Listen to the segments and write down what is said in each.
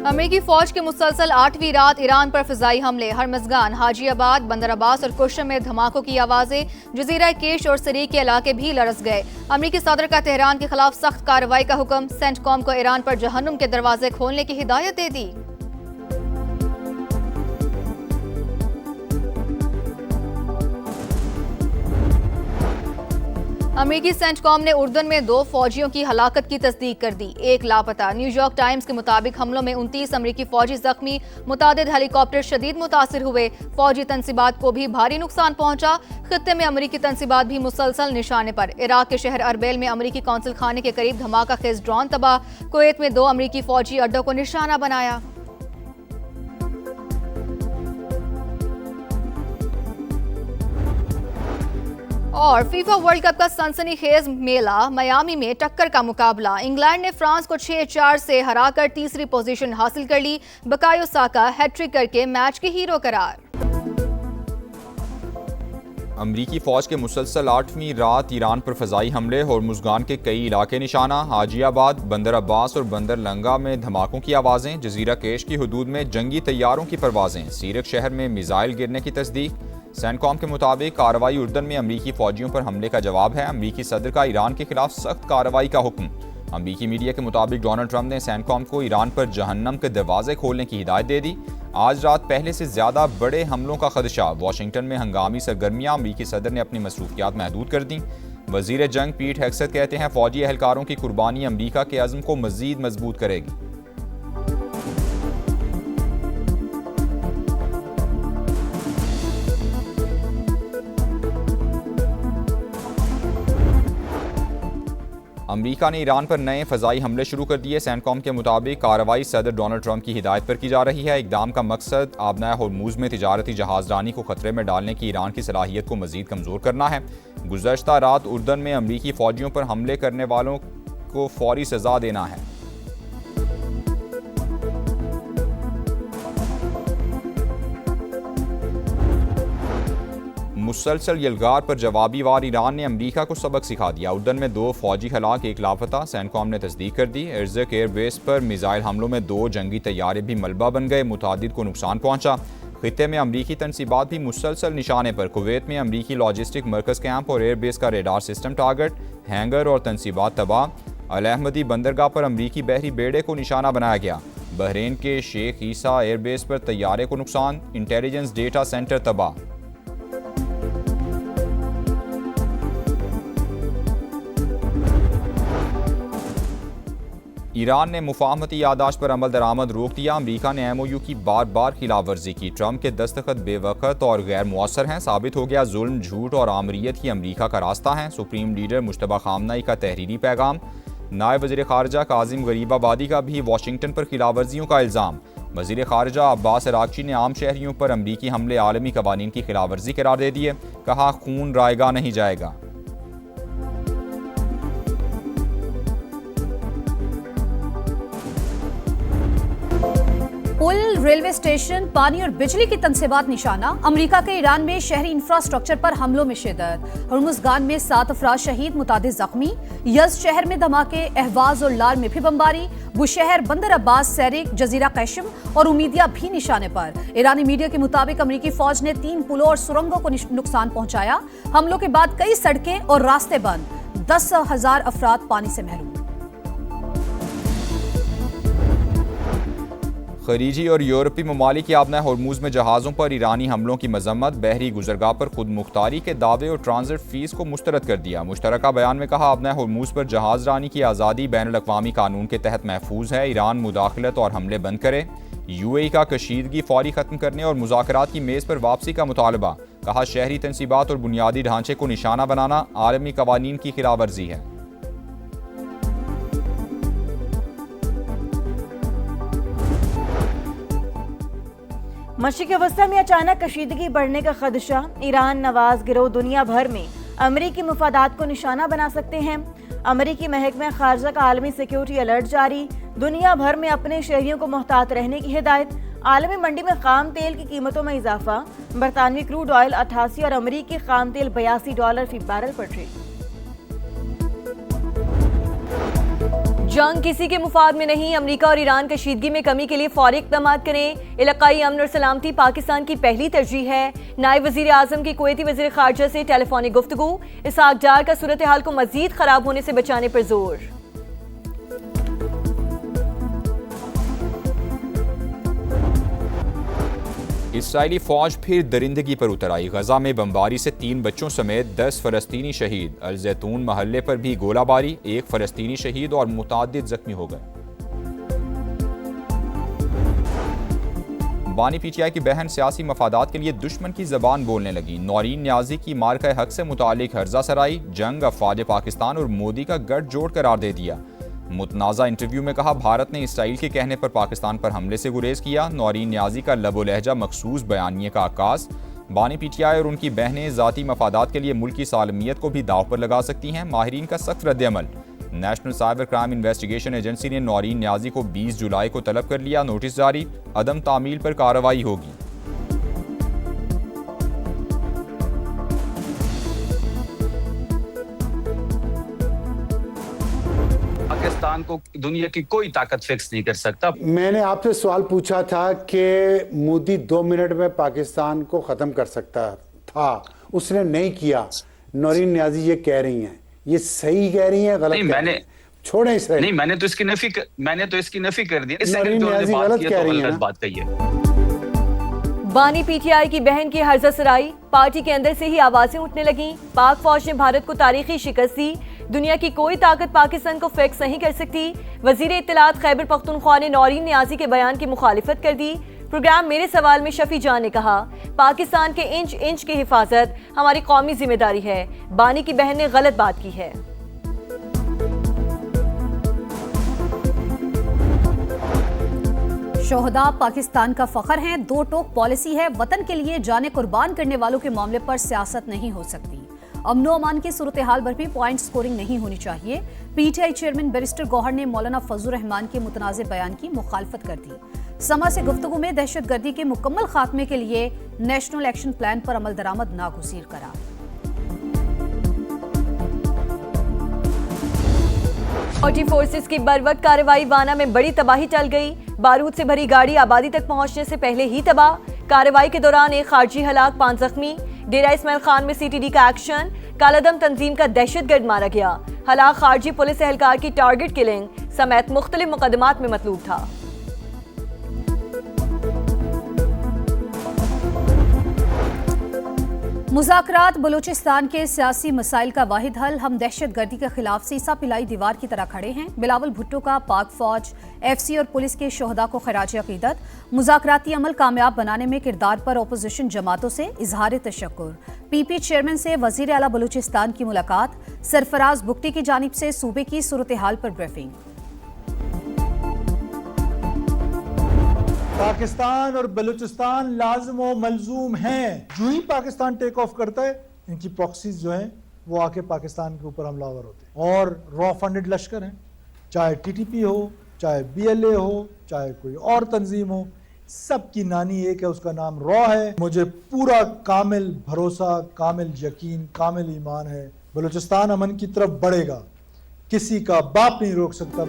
अमेरिकी फौज के मुसलसल 8वीं रात ईरान पर फिजाई हमले, हरमजगान, हाजीआबाद, बंदर अब्बास और कुशम में धमाकों की आवाजें। जजीरा केश और सरी के इलाके भी लरस गए। अमेरिकी सदर का तेहरान के खिलाफ सख्त कार्रवाई का हुक्म, सेंटकॉम को ईरान पर जहन्नुम के दरवाजे खोलने की हिदायत दे दी। अमेरिकी सेंटकॉम ने उर्दन में 2 फौजियों की हलाकत की तस्दीक कर दी, 1 लापता। न्यूयॉर्क टाइम्स के मुताबिक हमलों में 29 अमेरिकी फौजी जख्मी, मुतादिद हेलीकॉप्टर शदीद मुतासिर हुए। फौजी तनसीबात को भी भारी नुकसान पहुंचा। खित्ते में अमेरिकी तनसीबात भी मुसलसल निशाने पर। इराक के शहर अरबेल में अमेरिकी कौंसिल खाने के करीब धमाका खेज ड्रोन तबाह। कुवैत में 2 अमेरिकी फौजी अड्डों को निशाना बनाया। और फीफा वर्ल्ड कप का सनसनीखेज मेला, मियामी में टक्कर का मुकाबला। इंग्लैंड ने फ्रांस को 6-4 से हराकर तीसरी पोजीशन हासिल कर ली। बुकायो साका हैट्रिक करके मैच के हीरो करार। अमरीकी फौज के मुसलसल 8वीं रात ईरान पर फजाई हमले, होर्मुज़गान के कई इलाके निशाना। हाजीआबाद, बंदर अब्बास और बंदर लंगा में धमाकों की आवाज़ें। जजीरा केश की हदूद में जंगी तैयारों की परवाजें। सीरक शहर में मिसाइल गिरने की तस्दीक। सेंटकॉम के मुताबिक कार्रवाई उर्दन में अमरीकी फौजियों पर हमले का जवाब है। अमरीकी सदर का ईरान के खिलाफ सख्त कार्रवाई का हुक्म। अमरीकी मीडिया के मुताबिक डोनाल्ड ट्रंप ने सेंटकॉम को ईरान पर जहन्नम के दरवाजे खोलने की हिदायत दे दी। आज रात पहले से ज्यादा बड़े हमलों का खदशा। वाशिंगटन में हंगामी सरगर्मियां, अमरीकी सदर ने अपनी मसरूफियात महदूद कर दी। वजीर जंग पीट हेग्सेथ कहते हैं फौजी एहलकारों की कुर्बानी अमरीका के अज़्म को मजीद मजबूत करेगी। अमरीका ने ईरान पर नए फ़ज़ाई हमले शुरू कर दिए। सेंटकॉम के मुताबिक कार्रवाई सदर डोनाल्ड ट्रंप की हिदायत पर की जा रही है। इक़दाम का मकसद आबनाए होर्मुज़ में तिजारती जहाज़रानी को खतरे में डालने की ईरान की सलाहियत को मज़ीद कमज़ोर करना है। गुज़श्ता रात उर्दन में अमरीकी फ़ौजियों पर हमले करने वालों को फौरी सज़ा देना है। मुसलसल यलगार पर जवाबी वार ईरान ने अमरीका को सबक सिखा दिया। उर्दन में 2 फौजी हलाक, 1 लापता। सेंटकॉम ने तस्दीक कर दी। इर्ज़क एयरबेस पर मिसाइल हमलों में 2 जंगी तैयारे भी मलबा बन गए। मुतादिद को नुकसान पहुंचा। खित्ते में अमरीकी तनसीबात भी मुसलसल निशाने पर। कुवैत में अमरीकी लॉजिस्टिक मरकज़ कैंप और एयरबेस का रेडार सिस्टम टारगेट। हैंगर और तनसीबात तबाह। अल अहमदी बंदरगाह पर अमरीकी बहरी बेड़े को निशाना बनाया गया। बहरीन के शेख ईसा एयरबेस पर तैयारे को नुकसान। इंटेलिजेंस डेटा सेंटर तबाह। ईरान ने मुफाहमती यादाश्त पर अमल दरामद रोक दिया। अमरीका ने MOU की बार बार खिलाफ वर्जी की। ट्रंप के दस्तखत बेवकत और गैर मुअस्सर हैं। साबित हो गया जुल्म, झूठ और आमरीत ही अमरीका का रास्ता है। सुप्रीम लीडर मुश्तबा खामनई का तहरीरी पैगाम। नायब वज़ीर ख़ारजा काजिम गरीबाबादी का भी वाशिंगटन पर खिलाफ वर्जियों का इल्ज़ाम। वज़ीर ख़ारजा अब्बास अरागची ने आम शहरियों पर अमरीकी हमले आलमी कवानीन की खिलाफ वर्जी करार दे दिए। कहा खून रायगा नहीं जाएगा। पुल, रेलवे स्टेशन, पानी और बिजली की तनसीबात निशाना। अमेरिका के ईरान में शहरी इंफ्रास्ट्रक्चर पर हमलों में शिद्दत। होर्मुज़गान में 7 अफराद शहीद, मुतादिद जख्मी। यज़ शहर में धमाके, अहवाज और लाल में भी बमबारी। बुशहर, बंदर अब्बास, सैरिक, जजीरा कैशम और उमीदिया भी निशाने पर। ईरानी मीडिया के मुताबिक अमेरिकी फौज ने 3 पुलों और सुरंगों को नुकसान पहुंचाया। हमलों के बाद कई सड़कें और रास्ते बंद। 10,000 अफराद पानी से महरूम। खलीजी और यूरोपी ममालिक आबना होर्मुज़ में जहाज़ों पर ईरानी हमलों की मजम्मत। बहरी गुजरगाह पर खुद मुख्तारी के दावे और ट्रांजिट फीस को मुस्तरद कर दिया। मुश्तरका बयान में कहा आबना होर्मुज़ पर जहाज़ रानी की आज़ादी बैनुल-अक़वामी कानून के तहत महफूज है। ईरान मुदाखलत और हमले बंद करे। UAE का कशीदगी फौरी ख़त्म करने और मुज़ाकरात की मेज़ पर वापसी का मुतालबा। कहा शहरी तनसीबात और बुनियादी ढांचे को निशाना बनाना आलमी कवानीन की खिलाफ वर्जी है। मशरिक़ वस्ता में अचानक कशीदगी बढ़ने का खदशा। ईरान नवाज गिरोह दुनिया भर में अमरीकी मुफादात को निशाना बना सकते हैं। अमरीकी महकमा ख़ारजा का आलमी सिक्योरिटी अलर्ट जारी। दुनिया भर में अपने शहरियों को मोहतात रहने की हिदायत। आलमी मंडी में खाम तेल की कीमतों में इजाफा। बरतानवी क्रूड ऑयल 88 और अमरीकी खाम तेल $82 फी बैरल पर ट्रेड। जंग किसी के मुफाद में नहीं, अमेरिका और ईरान कशीदगी में कमी के लिए फौरी इक़दाम करें। इलाकाई अमन और सलामती पाकिस्तान की पहली तरजीह है। नायब वज़ीर आज़म की कुवैती वज़ीर ख़ारजा से टेलीफोनिक गुफ्तगू, इसहाक डार का सूरत हाल को मज़ीद ख़राब होने से बचाने पर जोर। इसराइली फौज फिर दरिंदगी पर उतर आई। गजा में बमबारी से 3 बच्चों समेत 10 फलस्तीनी शहीद। अल जैतून महल्ले पर भी गोलाबारी, 1 फलस्तीनी शहीद और मुतादिद जख्मी हो गए। बानी पीटीआई की बहन सियासी मफादात के लिए दुश्मन की जबान बोलने लगी। नौरीन न्याजी की मार्का हक से मुतालिक हर्जा सराई, जंग अफवाज पाकिस्तान और मोदी का गठजोड़ करार दे दिया। मुतनाज़ा इंटरव्यू में कहा, भारत ने इसराइल के कहने पर पाकिस्तान पर हमले से गुरेज किया। नौरीन न्याजी का लबो लहजा मखसूस बयानिए का आकाश। बानी पीटीआई और उनकी बहनें ज़ाती मफादात के लिए मुल्क की सालमियत को भी दाव पर लगा सकती हैं। माहिरीन का सख्त रद्द-ए-अमल। National cyber crime investigation agency ने नौरीन न्याजी को 20 जुलाई को तलब कर लिया। नोटिस जारी, अदम तामील पर कार्रवाई होगी। पाकिस्तान को दुनिया की कोई ताकत फिक्स नहीं कर सकता। मैंने आपसे सवाल पूछा था कि मोदी 2 मिनट में पाकिस्तान को खत्म कर सकता था, उसने नहीं किया। नौरीन न्याजी ये कह रही हैं, ये सही कह रही हैं, गलत नहीं, मैंने छोड़े इसे। नहीं, मैंने तो इसकी नफी कर दी। नौरीन न्याजी गलत कह रही है, बात कही है। बानी पीटीआई की बहन की हर्जा सराई, पार्टी के अंदर से ही आवाजें उठने लगी। पाक फौज ने भारत को तारीखी शिकस्त दी। दुनिया की कोई ताकत पाकिस्तान को फिक्स नहीं कर सकती। वजीर इत्तलात खैबर पख्तूनख्वा ने नौरीन न्याजी के बयान की मुखालिफत कर दी। प्रोग्राम मेरे सवाल में शफी जान ने कहा, पाकिस्तान के इंच इंच की हिफाजत हमारी कौमी जिम्मेदारी है। बानी की बहन ने गलत बात की है। शोहदा पाकिस्तान का फख्र हैं। 2 टोक पॉलिसी है। वतन के लिए जाने कुर्बान करने वालों के मामले पर सियासत नहीं हो सकती। अमनो अमान की सूरत हाल पर भी पॉइंट स्कोरिंग नहीं होनी चाहिए। पीटीआई चेयरमैन बैरिस्टर गौहर ने मौलाना फजल रहमान के मुतनाज़ बयान की मुखालफत कर दी। समा से गुफ्तगू में दहशतगर्दी के मुकम्मल खात्मे के लिए नेशनल एक्शन प्लान पर अमल दरामद नागुज़ीर करार। फौजी फोर्सेस की बरवक्त कार्रवाई, वाना में बड़ी तबाही टल गई। बारूद से भरी गाड़ी आबादी तक पहुंचने से पहले ही तबाह। कार्रवाई के दौरान एक खारजी हलाक, 5 जख्मी। डेरा इस्माइल खान में सीटीडी का एक्शन, कालादम तंजीम का दहशतगर्द मारा गया। हलाक खारजी पुलिस एहलकार की टारगेट किलिंग समेत मुख्तलिफ मुकदमात में मतलूब था। मुज़ाकरात बलूचिस्तान के सियासी मसाइल का वाहिद हल। हम दहशतगर्दी के खिलाफ सीसा पिलाई दीवार की तरह खड़े हैं। बिलावल भुट्टो का पाक फौज, एफसी और पुलिस के शोहदा को खराज अकीदत। मुज़ाकराती अमल कामयाब बनाने में किरदार पर अपोजिशन जमातों से इजहार तशक्कुर। पीपी चेयरमैन से वज़ीर आला बलूचिस्तान की मुलाकात। सरफराज बुगटी की जानिब से सूबे की सूरत हाल पर ब्रीफिंग। पाकिस्तान और बलूचिस्तान लाजिम व मलजूम हैं। जो ही पाकिस्तान टेक ऑफ करता है, इनकी प्रॉक्सीज जो हैं वो आके पाकिस्तान के ऊपर हमलावर होते हैं। और रॉ फंडेड लश्कर हैं, चाहे टीटीपी हो, चाहे बीएलए हो, चाहे कोई और तंजीम हो, सबकी नानी एक है, उसका नाम रॉ है। मुझे पूरा कामिल भरोसा, कामिल यकीन, कामिल ईमान है, बलूचिस्तान अमन की तरफ बढ़ेगा। किसी का बाप नहीं रोक सकता।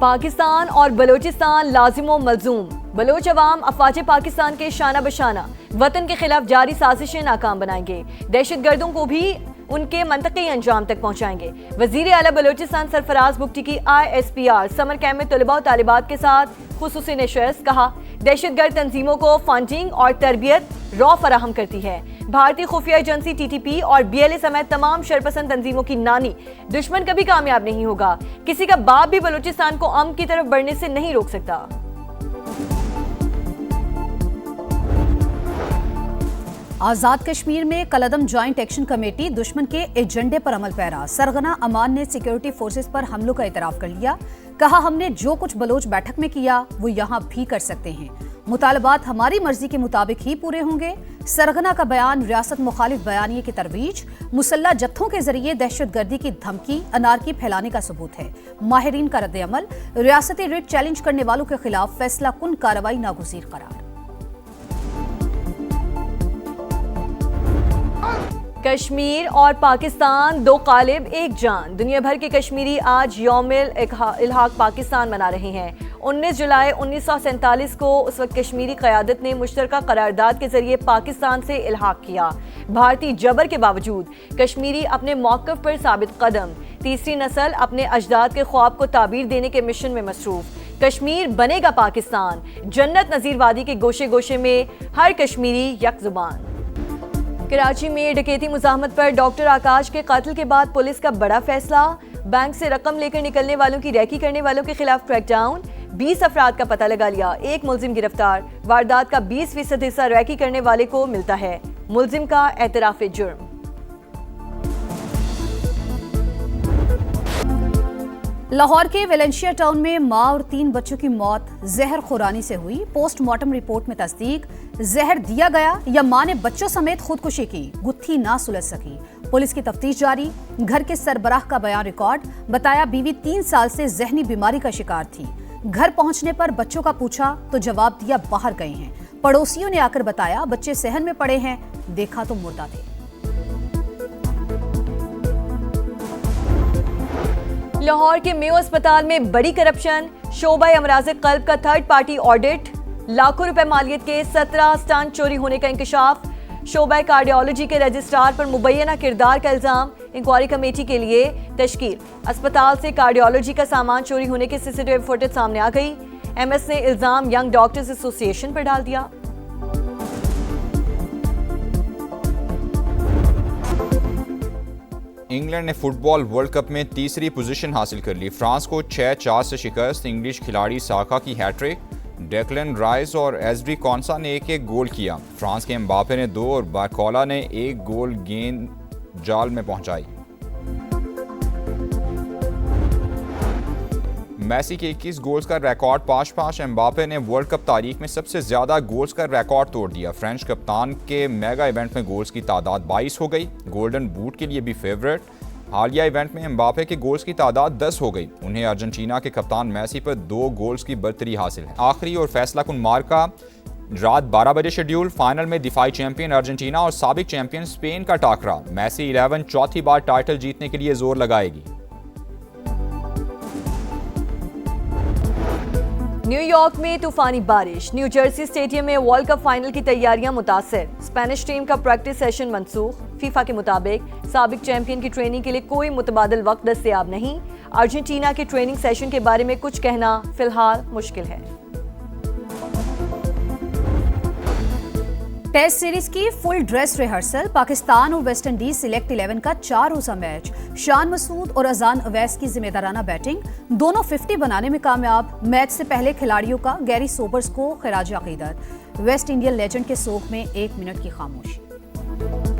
पाकिस्तान और बलूचिस्तान लाजिमो मलजूम। बलोच अवाम अफवाज पाकिस्तान के शाना बशाना वतन के खिलाफ जारी साजिशें नाकाम बनाएंगे। दहशतगर्दों को भी उनके मंतकी अंजाम तक पहुंचाएंगे। वजीर आला बलूचिस्तान सरफराज बुगटी की ISPR समर कैंप में तलबा और तालिबात के साथ खुसूसी नशस्त। कहा, दहशतगर्द तंजीमों को फंडिंग और तरबियत रॉ फराहम करती है। भारतीय खुफिया एजेंसी TTP और BLA समेत तमाम शरपसंद तंजीमों की नानी दुश्मन कभी कामयाब नहीं होगा। किसी का बाप भी बलूचिस्तान को अमन की तरफ बढ़ने से नहीं रोक सकता। आज़ाद कश्मीर में कलदम जॉइंट एक्शन कमेटी दुश्मन के एजेंडे पर अमल पैरा। सरगना अमान ने सिक्योरिटी फोर्सेस पर हमलों का इतराफ कर लिया। कहा, हमने जो कुछ बलोच बैठक में किया वो यहाँ भी कर सकते हैं। मुतालबात हमारी मर्जी के मुताबिक ही पूरे होंगे। सरगना का बयान रियासत मुखालिफ बयानिए की तरवीज। मुसल्ला जत्थों के जरिए दहशतगर्दी की धमकी, अनारकी फैलाने का सबूत है। माहिरीन का रद्द-ए-अमल। रियासती रिट चैलेंज करने वालों के खिलाफ फैसला कुन कार्रवाई नागुज़ीर करार। कश्मीर और पाकिस्तान दो कालिब एक जान। दुनिया भर के कश्मीरी आज यौमिल इल्हाक पाकिस्तान मना रहे हैं। 19 जुलाई 1947 को उस वक्त कश्मीरी क़यादत ने मुश्तरका करारदाद के जरिए पाकिस्तान से इल्हाक किया। भारतीय जबर के बावजूद कश्मीरी अपने मौक़िफ़ पर साबित कदम। तीसरी नस्ल अपने अजदाद के ख्वाब को ताबीर देने के मिशन में मसरूफ़। कश्मीर बनेगा पाकिस्तान। जन्नत नज़ीर वादी के गोशे गोशे में हर कश्मीरी यक जुबान। कराची में डकैती मुज़ाहमत पर डॉक्टर आकाश के कत्ल के बाद पुलिस का बड़ा फैसला। बैंक से रकम लेकर निकलने वालों की रैकी करने वालों के खिलाफ क्रैकडाउन। 20 अफराद का पता लगा लिया, एक मुलजिम गिरफ्तार। वारदात का 20% हिस्सा रैकी करने वाले को मिलता है। मुलजिम का एतराफ़ जुर्म। लाहौर के वेलेंशिया टाउन में मां और 3 बच्चों की मौत जहर खुरानी से हुई। पोस्टमार्टम रिपोर्ट में तस्दीक, जहर दिया गया या मां ने बच्चों समेत खुदकुशी की, गुत्थी ना सुलझ सकी। पुलिस की तफ्तीश जारी। घर के सरबराह का बयान रिकॉर्ड। बताया बीवी 3 साल से जहनी बीमारी का शिकार थी। घर पहुंचने पर बच्चों का पूछा तो जवाब दिया बाहर गए हैं। पड़ोसियों ने आकर बताया बच्चे सहन में पड़े हैं, देखा तो मुर्दा थे। लाहौर के मेयो अस्पताल में बड़ी करप्शन। शोबा अमराज़े कल्ब का थर्ड पार्टी ऑडिट। लाखों रुपए मालियत के 17 स्टंट चोरी होने का इंकशाफ। शोबा कार्डियोलॉजी के रजिस्ट्रार पर मुबैना किरदार का इल्जाम। इंक्वायरी कमेटी के लिए तश्कील। अस्पताल से कार्डियोलॉजी का सामान चोरी होने की सीसीटीवी फुटेज सामने आ गई। एमएस ने इल्जाम यंग डॉक्टर्स एसोसिएशन पर डाल दिया। इंग्लैंड ने फुटबॉल वर्ल्ड कप में तीसरी पोजीशन हासिल कर ली। फ्रांस को 6-4 से शिकस्त। इंग्लिश खिलाड़ी साका की हैट्रिक। डेक्लन राइस और एजरी कॉन्सा ने एक गोल किया। फ्रांस के एम्बापे ने 2 और बारकोला ने 1 गोल गेंद जाल में पहुंचाई। मेसी के 21 गोल्स का रिकॉर्ड 5-5। एम्बापे ने वर्ल्ड कप तारीख में सबसे ज्यादा गोल्स का रिकॉर्ड तोड़ दिया। फ्रेंच कप्तान के मेगा इवेंट में गोल्स की तादाद 22 हो गई। गोल्डन बूट के लिए भी फेवरेट। हालिया इवेंट में एम्बापे के गोल्स की तादाद 10 हो गई। उन्हें अर्जेंटीना के कप्तान मेसी पर 2 गोल्स की बरतरी हासिल है। आखिरी और फैसला कुन मार्का रात 12 बजे शेड्यूल। फाइनल में दिफाई चैंपियन अर्जेंटीना और साबिक चैंपियन स्पेन का टाकरा। मेसी 11 चौथी बार टाइटल जीतने के लिए जोर लगाएगी। न्यूयॉर्क में तूफानी बारिश। न्यू जर्सी स्टेडियम में वर्ल्ड कप फाइनल की तैयारियां मुतासिर। स्पेनिश टीम का प्रैक्टिस सेशन मनसूख। फीफा के मुताबिक साबिक चैंपियन की ट्रेनिंग के लिए कोई मुतबादिल वक्त दस्तयाब नहीं। अर्जेंटीना के ट्रेनिंग सेशन के बारे में कुछ कहना फिलहाल मुश्किल है। टेस्ट सीरीज की फुल ड्रेस रिहर्सल। पाकिस्तान और वेस्ट इंडीज सिलेक्ट 11 का 4 रोजा मैच। शान मसूद और अजान अवैस की जिम्मेदाराना बैटिंग। दोनों 50 बनाने में कामयाब। मैच से पहले खिलाड़ियों का गैरी सोबर्स को खिराज अकीदत। वेस्ट इंडियन लेजेंड के सोग में 1 मिनट की खामोशी।